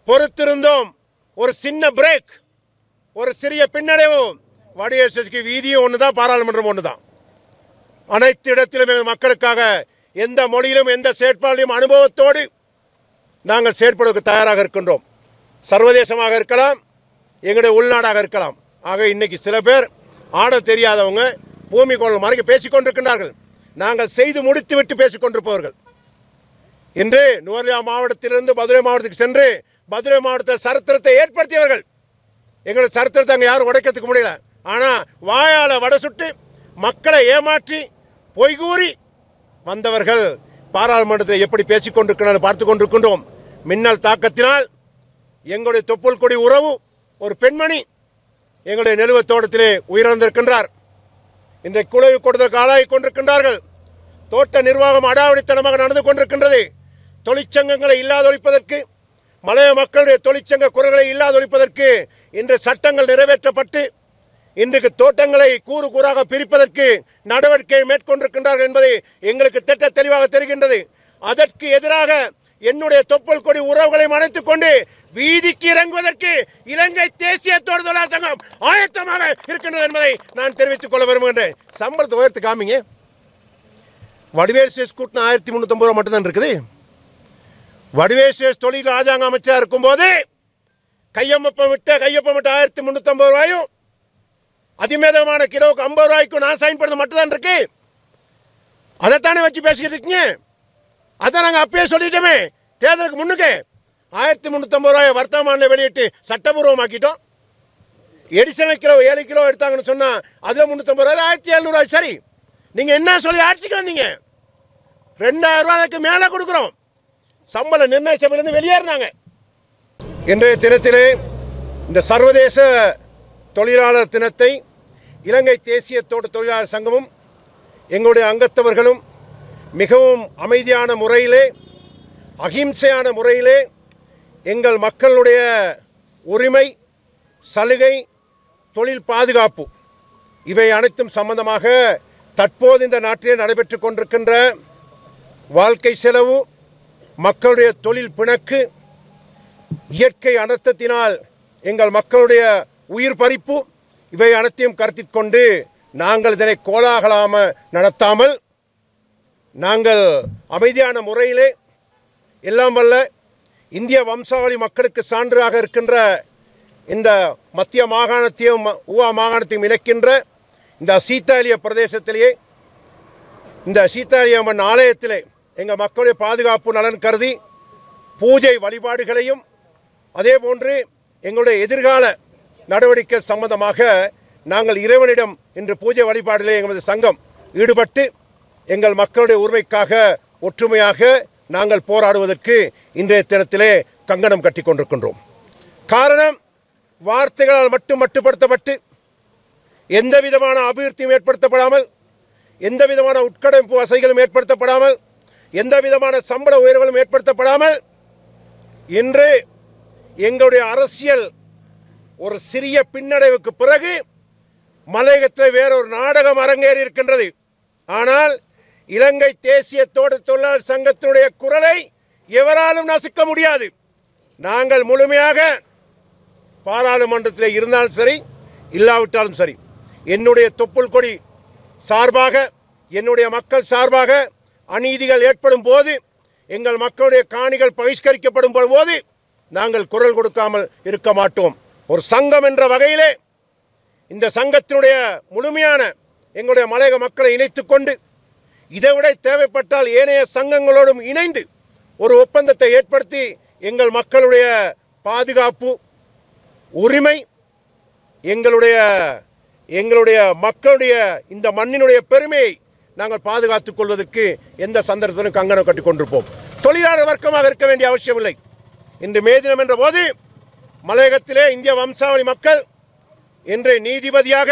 பொறுத்திருந்தோம். ஒரு சின்ன பிரேக், ஒரு சிறிய பின்னடைவும். வடிவேலுக்கு வீதியும் ஒன்று தான், பாராளுமன்றம் ஒன்று தான். அனைத்து இடத்திலும் எங்கள் மக்களுக்காக எந்த மொழியிலும் எந்த செயற்பாட்டிலும் அனுபவத்தோடு நாங்கள் செயற்படுவதற்கு தயாராக இருக்கின்றோம். சர்வதேசமாக இருக்கலாம், எங்களுடைய உள்நாடாக இருக்கலாம். ஆக இன்னைக்கு சில பேர் ஆட தெரியாதவங்க பூமி கோள் மறைக்க பேசிக்கொண்டிருக்கின்றார்கள். நாங்கள் செய்து முடித்து விட்டு பேசிக்கொண்டிருப்பவர்கள். இன்று நுவர்லியா மாவட்டத்திலிருந்து மதுரை மாவட்டத்துக்கு சென்று மதுரை மாவட்ட சரித்திரத்தை ஏற்படுத்தியவர்கள். எங்களோட சரித்திரத்தை அங்கே யாரும் உடைக்கிறதுக்கு முடியல. ஆனால் வாயால் வடை சுட்டு மக்களை ஏமாற்றி பொய்கூறி வந்தவர்கள் பாராளுமன்றத்தில் எப்படி பேசிக்கொண்டிருக்கிறார்கள் பார்த்து கொண்டிருக்கின்றோம். மின்னல் தாக்கத்தினால் எங்களுடைய தொப்புள் கொடி உறவு ஒரு பெண்மணி எங்களுடைய நெலுவ தோட்டத்திலே உயிரிழந்திருக்கின்றார். இன்றைக்கு குழவி கொடுத்ததற்கு ஆளாகி கொண்டிருக்கின்றார்கள். தோட்ட நிர்வாகம் அடாவடித்தனமாக நடந்து கொண்டிருக்கின்றது. தொழிற்சங்கங்களை இல்லாதொழிப்பதற்கு, மலைய மக்களுடைய தொழிற்சங்க குரல்களை இல்லாதொழிப்பதற்கு இன்று சட்டங்கள் நிறைவேற்றப்பட்டு இன்றைக்கு தோட்டங்களை கூறு கூறாக பிரிப்பதற்கு நடவடிக்கை மேற்கொண்டிருக்கின்றார்கள் என்பதை எங்களுக்கு திட்ட தெளிவாக தெரிகின்றது. அதற்கு எதிராக என்னுடைய தொப்புள் கொடி உறவுகளை அணைத்துக் கொண்டு வீதிக்கு இறங்குவதற்கு இலங்கை தேசிய தொழிலாளர் சங்கம் ஆயத்தமாக இருக்கின்றது என்பதை நான் தெரிவித்துக் கொள்ள விரும்புகின்றேன். சம்பளத்தை உயர்த்து காமிங்க. வடிவேல் சேஷ் கூட்டின 1350 ரூபா மட்டும்தான் இருக்குது. வடிவேல் சேஷ் தொழில் ராஜாங்க அமைச்சராக இருக்கும்போது கையொப்பம் விட்ட 1350 ரூபாயும் அதிமேதமான கிலோவுக்கு 50 ரூபாய்க்கும் நான் சைன் பண்ணது மட்டும்தான் இருக்கு. அதைத்தானே வச்சு பேசிக்கிட்டு இருக்கீங்க. அதான் நாங்கள் அப்பயே சொல்லிட்டோமே, தேர்தலுக்கு முன்னுக்கு 1350 ரூபாயை வர்த்தமானில் வெளியிட்டு சட்டபூர்வமாக்கிட்டோம். எடிஷனல் கிலோ 7 கிலோ எடுத்தாங்கன்னு சொன்னால் அதில் 350 ரூபாய் 1700 சரி. நீங்கள் என்ன சொல்லி ஆட்சிக்கு வந்தீங்க? 2000 ரூபாய்க்கு மேலே கொடுக்குறோம். சம்பள நிர்ணய சபையிலிருந்து வெளியேறினாங்க. இன்றைய தினத்திலே இந்த சர்வதேச தொழிலாளர் தினத்தை இலங்கை தேசிய தோட்ட தொழிலாளர் சங்கமும் எங்களுடைய அங்கத்தவர்களும் மிகவும் அமைதியான முறையிலே, அகிம்சையான முறையிலே எங்கள் மக்களுடைய உரிமை, சலுகை, தொழில் பாதுகாப்பு இவை அனைத்தும் சம்பந்தமாக தற்போது இந்த நாட்டிலே நடைபெற்று கொண்டிருக்கின்ற வாழ்க்கை செலவு, மக்களுடைய தொழில் பிணக்கு, இயற்கை அனர்த்தத்தினால் எங்கள் மக்களுடைய உயிர் பறிப்பு இவை அனைத்தையும் கருத்தில் கொண்டு நாங்கள் இதனை கோலாகலாமல் நடத்தாமல் நாங்கள் அமைதியான முறையிலே எல்லாம் வல்ல இந்திய வம்சாவளி மக்களுக்கு சான்றாக இருக்கின்ற இந்த மத்திய மாகாணத்தையும் ஊவா மாகாணத்தையும் இணைக்கின்ற இந்த சீத்தாலிய பிரதேசத்திலேயே இந்த சீத்தாலியம்மன் ஆலயத்திலே எங்கள் மக்களுடைய பாதுகாப்பு நலன் கருதி பூஜை வழிபாடுகளையும் அதே போன்று எங்களுடைய எதிர்கால நடவடிக்கை சம்பந்தமாக நாங்கள் இறைவனிடம் இன்று பூஜை வழிபாடிலே எங்களது சங்கம் ஈடுபட்டு எங்கள் மக்களுடைய உரிமைக்காக ஒற்றுமையாக நாங்கள் போராடுவதற்கு இன்றைய தினத்திலே கங்கணம் கட்டி கொண்டிருக்கின்றோம். காரணம், வார்த்தைகளால் மட்டும் மட்டுப்படுத்தப்பட்டு எந்த விதமான அபிவிருத்தியும் ஏற்படுத்தப்படாமல், எந்த விதமான உட்கடமைப்பு வசதிகளும் ஏற்படுத்தப்படாமல், எந்த விதமான சம்பள உயர்வுகளும் ஏற்படுத்தப்படாமல் இன்று எங்களுடைய அரசியல் ஒரு சிறிய பின்னடைவுக்கு பிறகு மலையகத்தில் வேறொரு நாடகம் அரங்கேறி இருக்கின்றது. ஆனால் இலங்கை தேசிய தோட்ட தொழிலாளர் சங்கத்தினுடைய குரலை எவராலும் நசுக்க முடியாது. நாங்கள் முழுமையாக பாராளுமன்றத்தில் இருந்தாலும் சரி, இல்லாவிட்டாலும் சரி, என்னுடைய தொப்புள் கொடி சார்பாக, என்னுடைய மக்கள் சார்பாக அநீதிகள் ஏற்படும் போது, எங்கள் மக்களுடைய காணிகள் பகிஷ்கரிக்கப்படும் போது நாங்கள் குரல் கொடுக்காமல் இருக்க மாட்டோம். ஒரு சங்கம் என்ற வகையிலே இந்த சங்கத்தினுடைய முழுமையான எங்களுடைய மலையக மக்களை இணைத்துக் கொண்டு இதைவிட தேவைப்பட்டால் ஏனைய சங்கங்களோடும் இணைந்து ஒரு ஒப்பந்தத்தை ஏற்படுத்தி எங்கள் மக்களுடைய பாதுகாப்பு, உரிமை, எங்களுடைய மக்களுடைய இந்த மண்ணினுடைய பெருமையை நாங்கள் பாதுகாத்துக் கொள்வதற்கு எந்த சந்தர்ப்பத்திலும் கங்கணம் கட்டி கொண்டிருப்போம். தொழிலாளர் வர்க்கமாக இருக்க வேண்டிய அவசியமில்லை. இன்று மே தினம் என்ற போது மலையகத்திலே இந்திய வம்சாவளி மக்கள் இன்று நீதிபதியாக,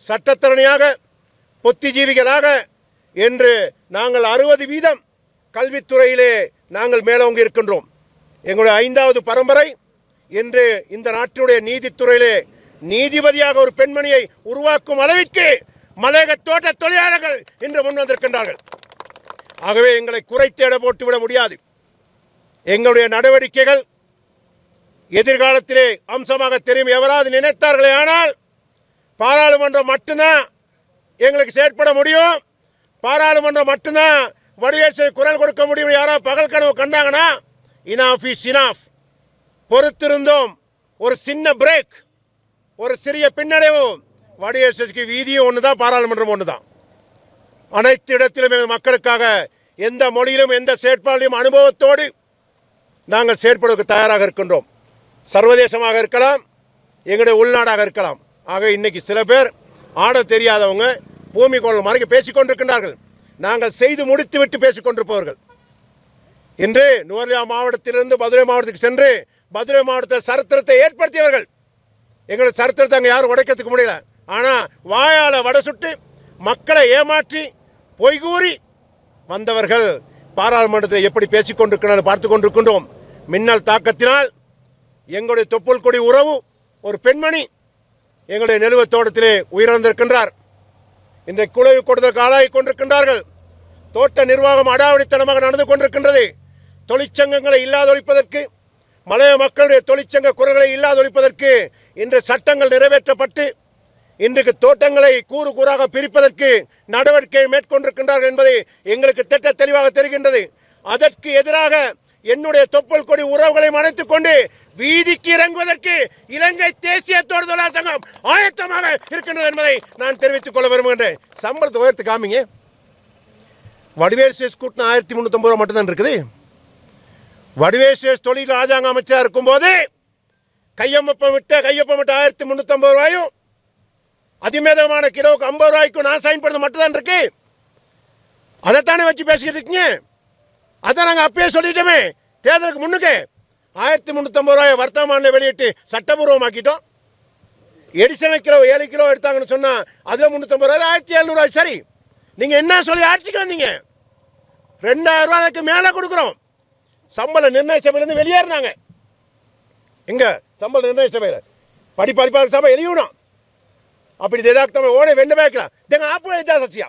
சட்டத்தரணியாக, புத்திஜீவிகளாக என்று நாங்கள் 60% கல்வித்துறையிலே நாங்கள் மேலோங்கி இருக்கின்றோம். எங்களுடைய 5வது பரம்பரை இன்று இந்த நாட்டினுடைய நீதித்துறையிலே நீதிபதியாக ஒரு பெண்மணியை உருவாக்கும் அளவிற்கு மலையக தோட்ட தொழிலாளர்கள் இன்று முன் வந்திருக்கின்றார்கள். ஆகவே எங்களை குறைத்து எடை போட்டுவிட முடியாது. எங்களுடைய நடவடிக்கைகள் எதிர்காலத்திலே அம்சமாக தெரியும். எவராது நினைத்தார்களே ஆனால் பாராளுமன்றம் மட்டும்தான் எங்களுக்கு செயற்பட முடியும், பாராளுமன்றம் மட்டும்தான் வடிவேசை குரல் கொடுக்க முடியும். யாராவது பகல் கனவு கண்டாங்கன்னா இனாஃப் இஸ் இனாஃப். பொறுத்திருந்தோம். ஒரு சின்ன பிரேக், ஒரு சிறிய பின்னடைவும். வடிவேசுக்கு வீதியும் ஒன்று தான், பாராளுமன்றம் ஒன்று தான். அனைத்து இடத்திலும் எங்கள் மக்களுக்காக எந்த மொழியிலும் எந்த செயற்பாடிலும் அனுபவத்தோடு நாங்கள் செயற்படுவதற்கு தயாராக இருக்கின்றோம். சர்வதேசமாக இருக்கலாம், எங்களுடைய உள்நாடாக இருக்கலாம். ஆக இன்னைக்கு சில பேர் ஆட தெரியாதவங்க பூமிக்கோள் மறைக்க பேசிக்கொண்டிருக்கின்றார்கள். நாங்கள் செய்து முடித்து விட்டு பேசிக்கொண்டிருப்பவர்கள். இன்று நுவர்லியா மாவட்டத்திலிருந்து மதுரை மாவட்டத்துக்கு சென்று மதுரை மாவட்ட சரித்திரத்தை ஏற்படுத்தியவர்கள். எங்களுடைய சரித்திரத்தை அங்கே யாரும் உடைக்கிறதுக்கு முடியல. ஆனால் வாயால் வடை சுட்டு மக்களை ஏமாற்றி பொய்கூறி வந்தவர்கள் பாராளுமன்றத்தில் எப்படி பேசிக்கொண்டிருக்கிறார்கள் பார்த்து கொண்டிருக்கின்றோம். மின்னல் தாக்கத்தினால் எங்களுடைய தொப்புள் கொடி உறவு ஒரு பெண்மணி எங்களுடைய நெலுவ தோட்டத்திலே உயிரிழந்திருக்கின்றார். இன்றைக்கு குழவி கொடுத்ததற்கு ஆளாகி கொண்டிருக்கின்றார்கள். தோட்ட நிர்வாகம் அடாவடித்தனமாக நடந்து கொண்டிருக்கின்றது. தொழிற்சங்கங்களை இல்லாதொழிப்பதற்கு, மலைய மக்களுடைய தொழிற்சங்க குரல்களை இல்லாதொழிப்பதற்கு இன்று சட்டங்கள் நிறைவேற்றப்பட்டு இன்றைக்கு தோட்டங்களை கூறு கூறாக பிரிப்பதற்கு நடவடிக்கை மேற்கொண்டிருக்கின்றார்கள் என்பதை எங்களுக்கு திட்ட தெளிவாக தெரிகின்றது. அதற்கு எதிராக என்னுடைய தொப்புள் கொடி உறவுகளை அணைத்துக் கொண்டு வீதிக்கு இறங்குவதற்கு இலங்கை தேசிய தொழிலாளர் சங்கம் ஆயத்தமாக இருக்கின்றது என்பதை நான் தெரிவித்துக் கொள்ள விரும்புகின்றேன். சம்பளத்தை உயர்த்து காமிங்க. வடிவேல் சேஷ் கூட்டின 1350 ரூபா மட்டும்தான் இருக்குது. வடிவேல் சேஷ் தொழில் ராஜாங்க அமைச்சராக இருக்கும்போது கையொப்பம் விட்ட 1350 ரூபாயும் அதிமேதமான கிலோவுக்கு 50 ரூபாய்க்கும் நான் சைன் பண்ணது மட்டும்தான் இருக்கு. அதைத்தானே வச்சு பேசிக்கிட்டு இருக்கீங்க. அதான் நாங்கள் அப்பயே சொல்லிட்டோமே, தேர்தலுக்கு முன்னுக்கு 1350 ரூபாயை வர்த்தமானில் வெளியிட்டு சட்டபூர்வமாக்கிட்டோம். எடிஷனல் கிலோ 7 கிலோ எடுத்தாங்கன்னு சொன்னால் அதில் 350 ரூபாய் 1700 சரி. நீங்கள் என்ன சொல்லி ஆட்சிக்கு வந்தீங்க? 2000 ரூபாய்க்கு மேலே கொடுக்குறோம். சம்பள நிர்ணய சபையிலேருந்து வெளியேறினாங்க. எங்க சம்பள நிர்ணய சபையில் படிப்பாளர் சபை எழுதிவிடும். அப்படி தேதாக்தமே ஓடே வெண்ட பேக்கலாம் தேங்க ஆப்பு இதா சச்சியா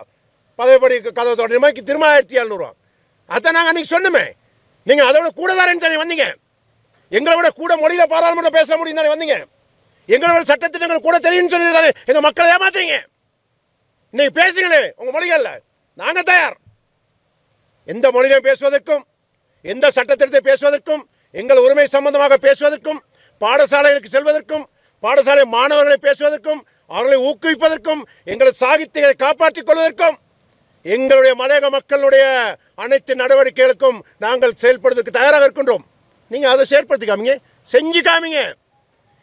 பதவிப்படி கதவை தொடர் மாதிரி திரும்ப 1700 ரூபா. அதான் நாங்கள் அன்றைக்கி சொன்னோமே. நீங்கள் அதை விட கூட தானேன்னு தானே வந்தீங்க. எங்களை விட கூட மொழியில் பாராளுமன்றம் பேச முடியும் தானே வந்தீங்க. எங்களை விட சட்டத்திட்டங்கள் கூட தெரியும்னு சொல்லி தானே எங்கள் மக்களை ஏமாத்துறீங்க. இன்னைக்கு பேசுங்களே உங்கள் மொழிகளில், நாங்கள் தயார். எந்த மொழியிலும் பேசுவதற்கும், எந்த சட்டத்திட்டத்தை பேசுவதற்கும், எங்கள் உரிமை சம்பந்தமாக பேசுவதற்கும், பாடசாலைகளுக்கு செல்வதற்கும், பாடசாலை மாணவர்களை பேசுவதற்கும், அவர்களை ஊக்குவிப்பதற்கும், எங்களது சாகித்யத்தை காப்பாற்றிக் கொள்வதற்கும், எங்களுடைய மலையக மக்களுடைய அனைத்து நடவடிக்கைகளுக்கும் நாங்கள் செயல்படுவதற்கு தயாராக இருக்கின்றோம். நீங்கள் அதை செயல்படுத்தி காமிங்க, செஞ்சு காமிங்க.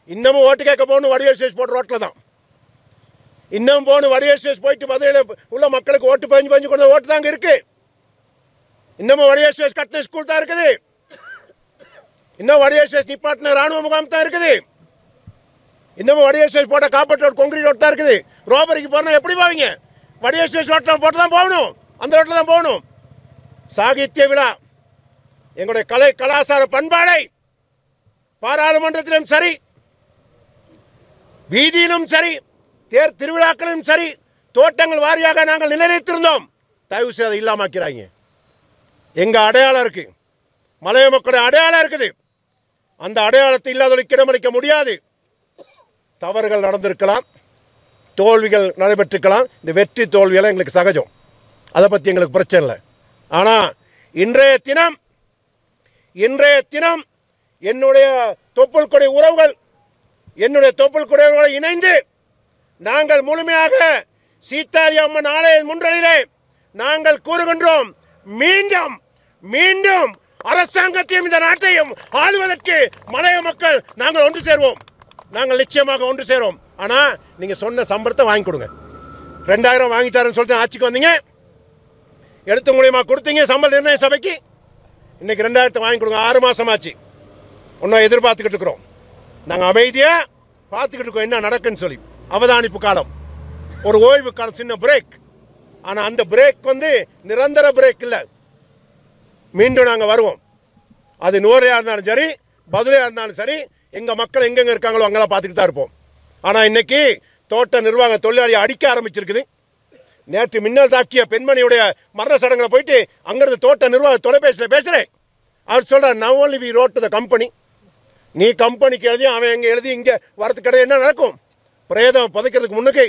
இன்னமும் ஓட்டு கேட்க போகணும் வடிவேல் சேஷ் போட்டு ரோட்டில் தான். இன்னும் போகணும் வடிவேல் சேஷ் போயிட்டு மதுரையில் உள்ள மக்களுக்கு ஓட்டு பஞ்சு கொண்ட ஓட்டு தாங்க இருக்கு. இன்னமும் வடிவேல் சேஷ் கட்டின ஸ்கூல் தான் இருக்குது. இன்னும் வடிவேல் சேஷ் நிப்பாட்டின ராணுவ முகாம் தான் இருக்குது. இன்னமும் வடிவேல் சேஷ் போட்ட காப்பர் ரோட் கொங்கிரீட் ரோட் தான் இருக்குது. ரோபரிக்கு போனால் எப்படி போவீங்க? வடிவேல் சேஷ் ரோட்டில் போட்டு தான் போகணும், அந்த ரோட்டில் தான் போகணும். சாகித்ய விழா, எங்களுடைய கலை கலாச்சார பண்பாடை பாராளுமன்றத்திலும் சரி, வீதியிலும் சரி, தேர் திருவிழாக்களிலும் சரி, தோட்டங்கள் வாரியாக நாங்கள் நிலைநிறுத்திருந்தோம். தயவு செய்து அதை இல்லாமக்கிறாங்க. எங்கள் அடையாளம் இருக்கு, மலைய மக்களுடைய அடையாளம் இருக்குது. அந்த அடையாளத்தை இல்லாதொழிக்க இடமளிக்க முடியாது. தவறுகள் நடந்திருக்கலாம், தோல்விகள் நடைபெற்றிருக்கலாம். இந்த வெற்றி தோல்வியெல்லாம் எங்களுக்கு சகஜம், அதை பற்றி எங்களுக்கு பிரச்சனை இல்லை. ஆனால் இன்றைய தினம் என்னுடைய தொப்புள் கொடி உறவுகள், என்னுடைய தொப்புள் கொடி உறவுகளை இணைந்து நாங்கள் முழுமையாக சீதாரி அம்மன் ஆலய முன்றலிலே நாங்கள் கூறுகின்றோம், மீண்டும் மீண்டும் அரசாங்கத்தையும் இந்த நாட்டையும் ஆளுவதற்கு மலைய மக்கள் நாங்கள் ஒன்று சேர்வோம். நாங்கள் நிச்சயமாக ஒன்று சேருவோம். ஆனால் நீங்கள் சொன்ன சம்பளத்தை வாங்கி கொடுங்க. 2000 வாங்கி தரேன்னு சொல்லிட்டு ஆட்சிக்கு வந்தீங்க, எடுத்து மூலியமாக கொடுத்தீங்க சம்பள நிர்ணய சபைக்கு. இன்றைக்கி 2000 வாங்கி கொடுங்க. 6 மாதம் ஆச்சு, இன்னும் எதிர்பார்த்துக்கிட்டு இருக்கிறோம். நாங்கள் அமைதியாக பார்த்துக்கிட்டு இருக்கோம் என்ன நடக்குன்னு சொல்லி. அவதானிப்பு காலம், ஒரு ஓய்வு காலம், சின்ன பிரேக். ஆனால் அந்த பிரேக் நிரந்தர பிரேக் இல்லை. மீண்டும் நாங்கள் வருவோம். அது நுவரையாக இருந்தாலும் சரி, மதுரையாக இருந்தாலும் சரி, எங்கள் மக்கள் எங்கெங்கே இருக்காங்களோ அங்கெல்லாம் பார்த்துக்கிட்டு தான் இருப்போம். ஆனால் இன்றைக்கி தோட்ட நிர்வாக தொழிலாளியை அடிக்க ஆரம்பிச்சிருக்குது. நேற்று மின்னல் தாக்கிய பெண்மணியுடைய மரண சடங்கில் போயிட்டு அங்கேருந்து தோட்ட நிர்வாக தொலைபேசியில் பேசுகிறேன். அவர் சொல்கிறார், now only we wrote to the company, நீ கம்பெனிக்கு எழுதி அவன் எங்கே எழுதி இங்கே வரது கிடையாது. என்ன நடக்கும்? பிரேதம் புதைக்கிறதுக்கு முன்னுக்கு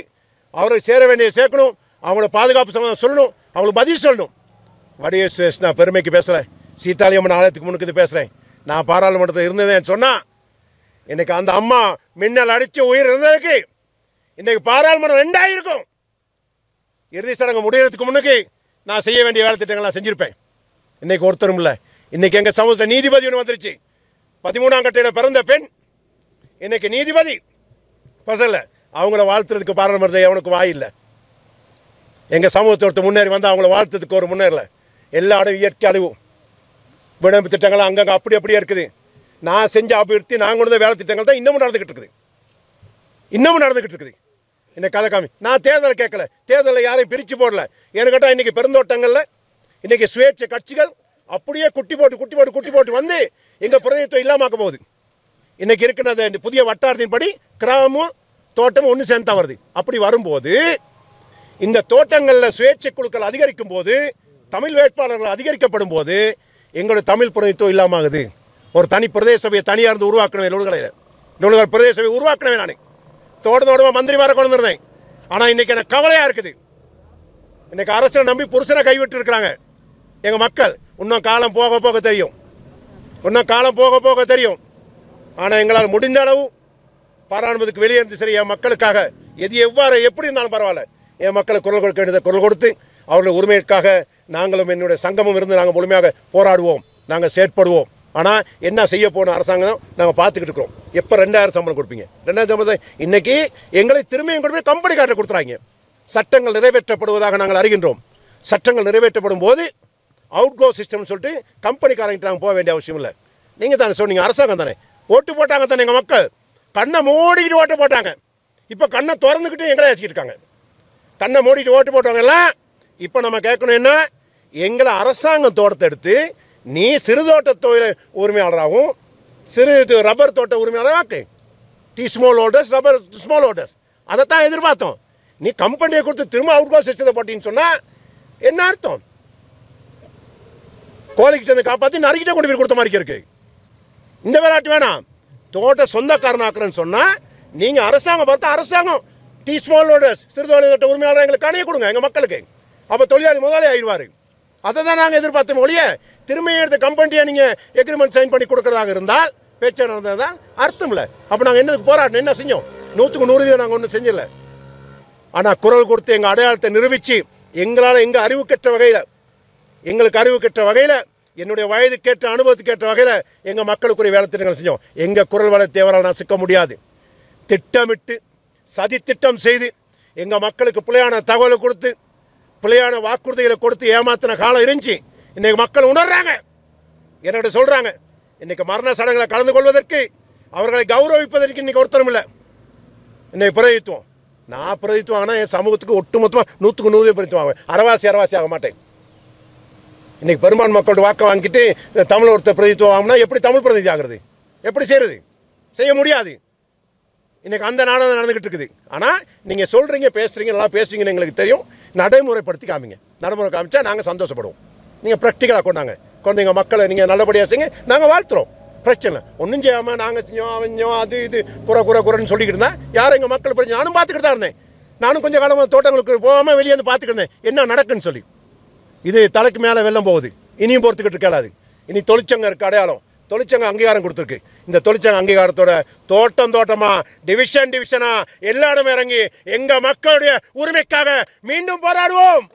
அவருக்கு சேர வேண்டிய சேர்க்கணும், அவங்கள பாதுகாப்பு சம்பந்தம் சொல்லணும், அவங்களுக்கு பதில் சொல்லணும். வடிவேல் நான் பெருமைக்கு பேசுகிறேன், சீதாளியம்மன் ஆலயத்துக்கு முன்னுக்கு பேசுகிறேன். நான் பாராளுமன்றத்தில் இருந்ததேன்னு சொன்னால் இன்றைக்கி அந்த அம்மா மின்னல் அடித்து உயிர் இருந்ததுக்கு இன்றைக்கி பாராளுமன்றம் 2 ஆகிருக்கும். இறுதி சடங்கு முடிகிறதுக்கு முன்னுக்கு நான் செய்ய வேண்டிய வேலை திட்டங்கள்லாம் செஞ்சுருப்பேன். இன்றைக்கி ஒருத்தரும் இல்லை. இன்றைக்கி எங்கள் சமூகத்தில் நீதிபதி ஒன்று வந்துருச்சு. 13ஆம் கட்டையில் பிறந்த பெண் இன்றைக்கி நீதிபதி பசல்ல. அவங்கள வாழ்த்துறதுக்கு பாராளுமன்றத்தை அவனுக்கு வாயில்லை. எங்கள் சமூகத்தை ஒருத்தர் முன்னேறி வந்து அவங்கள வாழ்த்துறதுக்கு ஒரு முன்னேறல. எல்லா இடம் இயற்கை அழிவு, விடம்பு திட்டங்கள்லாம் அங்கங்கே அப்படியே இருக்குது. நான் செஞ்ச அபிவிருத்தி, நான் கொண்டு வந்த வேலை திட்டங்கள் தான் இன்னமும் நடந்துக்கிட்டு இருக்குது. இந்த கதை காமி. நான் தேர்தலை கேட்கல, தேர்தலில் யாரையும் பிரித்து போடல. ஏன்னு கேட்டால் இன்றைக்கி பெருந்தோட்டங்களில் இன்றைக்கி சுயேட்சை கட்சிகள் அப்படியே குட்டி போட்டு வந்து எங்கள் பிரதிநிதித்துவம் இல்லாமக்க போகுது. இன்றைக்கி இருக்கிற அந்த புதிய வட்டாரத்தின் படி கிராமம் தோட்டமும் ஒன்று சேர்ந்தா வருது. அப்படி வரும்போது இந்த தோட்டங்களில் சுயேட்சை குழுக்கள் அதிகரிக்கும் போது, தமிழ் வேட்பாளர்கள் அதிகரிக்கப்படும் போது எங்களுடைய தமிழ் பிரதிநிதித்துவம் இல்லாமல் ஆகுது. ஒரு தனி பிரதேச சபையை தனியாக இருந்து உருவாக்கணவே, நூல்கள் பிரதேச சபையை உருவாக்கணவே. நான் தோட்டமாக மந்திரிமாரை கொண்டு வந்திருந்தேன். ஆனால் இன்றைக்கி எனக்கு கவலையாக இருக்குது. இன்றைக்கி அரசனை நம்பி புருஷனை கைவிட்டு இருக்கிறாங்க எங்கள் மக்கள். இன்னும் காலம் போக தெரியும். ஆனால் எங்களால் முடிந்த அளவு பாராளுமன்றத்துக்கு வெளியே இருந்து சரி என் மக்களுக்காக எவ்வாறு எப்படி இருந்தாலும் பரவாயில்ல, என் மக்களுக்கு குரல் கொடுக்க வேண்டியதை குரல் கொடுத்து அவர்களுடைய உரிமைக்காக நாங்களும் என்னுடைய சங்கமும் இருந்து நாங்கள் முழுமையாக போராடுவோம், நாங்கள் செயற்படுவோம். ஆனால் என்ன செய்ய போன அரசாங்கம் நாங்கள் பார்த்துக்கிட்டு இருக்கிறோம். எப்போ 2000 சம்பளம் கொடுப்பீங்க? 2000 சம்பளத்தை இன்றைக்கி எங்களை திரும்பியும் கொண்டு போய் கம்பெனிக்காரரை கொடுத்துறாங்க. சட்டங்கள் நிறைவேற்றப்படுவதாக நாங்கள் அறிகின்றோம். சட்டங்கள் நிறைவேற்றப்படும் போது அவுட்கோ சிஸ்டம்னு சொல்லிட்டு கம்பெனிக்காரங்கிட்ட நாங்கள் போக வேண்டிய அவசியம் இல்லை. நீங்கள் தானே சொன்னீங்க, அரசாங்கம் தானே ஓட்டு போட்டாங்க தானே. எங்கள் மக்கள் கண்ணை மூடிக்கிட்டு ஓட்டு போட்டாங்க. இப்போ கண்ணை திறந்துக்கிட்டு எங்களை ஏசிக்கிட்டு இருக்காங்க. கண்ணை மூடிக்கிட்டு ஓட்டு போட்டவங்கெல்லாம் இப்போ நம்ம கேட்கணும், என்ன எங்களை அரசாங்கம் தோட்டத்தை எடுத்து நீ சிறுதோட்ட தொழில் உரிமையாளராகவும் சிறு ரப்பர் தோட்ட உரிமையாளராக tea small holders, rubber small holders, அதைத்தான் எதிர்பார்த்தோம். நீ கம்பெனியை கொடுத்து திரும்ப அவுட்கோ சிஸ்டத்தை போட்டின்னு சொன்னால் என்ன அர்த்தம்? கோழிக்கிட்ட காப்பாற்றி நறுக்கிட்ட கொண்டு போய் கொடுத்த மாதிரி இருக்கு. இந்த விளையாட்டு வேணாம். தோட்ட சொந்தக்காரனாக்குறேன்னு சொன்னால் நீங்கள் அரசாங்கம் பார்த்தா அரசாங்கம் டீ ஸ்மால் ஹோல்டர்ஸ் சிறுதொழில் தோட்ட உரிமையாளர் எங்களுக்கு கணையை கொடுங்க எங்கள் மக்களுக்கு. அப்போ தொழிலாளி முதலாளி ஆயிடுவார். அதை தான் நாங்கள் எதிர்பார்த்தோம் ஒழிய திரும்பி எடுத்த கம்பெனியை நீங்கள் எக்ரிமெண்ட் சைன் பண்ணி கொடுக்குறதாக இருந்தால் பேச்சு நடந்தது தான் அர்த்தம் இல்லை. அப்போ நாங்கள் என்னதுக்கு போராட்டணும், என்ன செஞ்சோம்? 100க்கு 100 நாங்கள் ஒன்றும் செஞ்சிடல. ஆனால் குரல் கொடுத்து எங்கள் அடையாளத்தை நிரூபித்து எங்களால் எங்கள் எங்களுக்கு அறிவு கெட்ட வகையில் என்னுடைய வயதுக்கேற்ற அனுபவத்துக்கேற்ற வகையில் எங்கள் மக்களுக்குரிய வேலை திட்டங்கள் செஞ்சோம். எங்கள் குரல் வள தேவரால் நான் சிக்க முடியாது. திட்டமிட்டு சதி திட்டம் செய்து எங்கள் மக்களுக்கு பிள்ளையான தகவலை கொடுத்து பிள்ளையான வாக்குறுதிகளை கொடுத்து ஏமாத்தின காலம் இருந்துச்சு. இன்றைக்கி மக்கள் உணர்றாங்க, என்னோட சொல்கிறாங்க. இன்றைக்கி மரண சடங்குகளை கலந்து கொள்வதற்கு அவர்களை கௌரவிப்பதற்கு இன்றைக்கி ஒருத்தரும் இல்லை. இன்றைக்கி பிரதித்துவம் நான் பிரதித்துவம் ஆனால் என் சமூகத்துக்கு ஒட்டுமொத்தமாக 100க்கு 100 பிரதித்துவம் ஆகும். அரைவாசி ஆக மாட்டேன். இன்றைக்கி பெரும்பான்மை மக்களோட வாக்கை வாங்கிட்டு தமிழ் ஒருத்தர் பிரதித்துவம் ஆகும்னா எப்படி தமிழ் பிரதிநிதி ஆகிறது? எப்படி செய்கிறது? செய்ய முடியாது. இன்றைக்கி அந்த நாடகம் நடந்துக்கிட்டு இருக்குது. ஆனால் நீங்கள் சொல்கிறீங்க, பேசுகிறீங்க, நல்லா பேசுவீங்கன்னு எங்களுக்கு தெரியும். நடைமுறைப்படுத்தி காமிங்க. நடைமுறை காமிச்சா நாங்கள் சந்தோஷப்படுவோம். நீங்கள் ப்ராக்டிக்கலாக கொண்டாங்க, எங்கள் மக்களை நீங்கள் நல்லபடியாக செய்யுங்க, நாங்கள் வாழ்த்துறோம். பிரச்சனை ஒன்றும் செய்யாமல் நாங்கள் செஞ்சோம் அவஞ்சோம் அது இது குறைன்னு சொல்லிக்கிட்டு இருந்தேன். யாரும் எங்கள் மக்கள் பிரச்சனை நானும் பார்த்துக்கிட்டு தான் இருந்தேன். நானும் கொஞ்சம் காலமாக தோட்டங்களுக்கு போகாமல் வெளியே வந்து பார்த்துக்கிட்டு இருந்தேன் என்ன நடக்குன்னு சொல்லி. இது தலைக்கு மேலே வெள்ளம் போகுது, இனியும் பொறுத்துக்கிட்டு இருக்காது. இனி தொழிற்சங்கம் இருக்குது, அடையாளம் தொழிற்சங்கம் அங்கீகாரம் கொடுத்துருக்கு. இந்த தொழிற்சங்க அங்கீகாரத்தோட தோட்டமாக டிவிஷனா எல்லா இடமும் இறங்கி எங்கள் மக்களுடைய உரிமைக்காக மீண்டும் போராடுவோம்.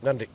நன்றி.